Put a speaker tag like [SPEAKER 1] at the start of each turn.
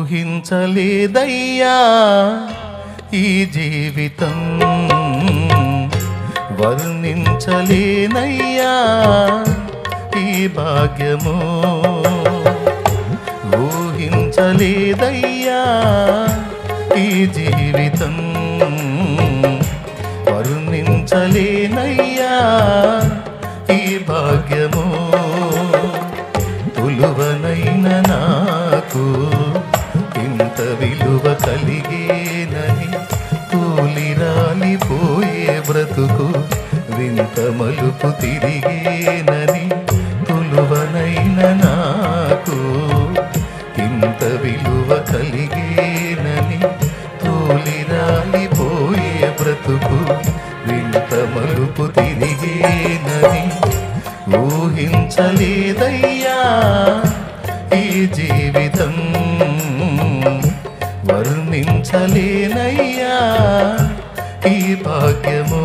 [SPEAKER 1] ఊహించలేదయ్యా ఈ జీవితం, వర్ణించలేనయ్యా ఈ భాగ్యము. ఊహించలేదయ్యా ఈ జీవితం, వర్ణించలేనయ్యా ఈ భాగ్యము. తులువనైన నాకు ఇంత విలువ కలిగేనని, తూలిరాలిపోయే బ్రతుకు వింత మలుపు తిరిగేనని. తులువనైన నాకు ఇంత విలువ కలిగేనని, తూలిరాలిపోయే బ్రతుకు వింత మలుపు తిరిగేనని. ఊహించలేదయ్యా ఈ జీవితం, వర్ణించలేనయ్యా ఈ భాగ్యము.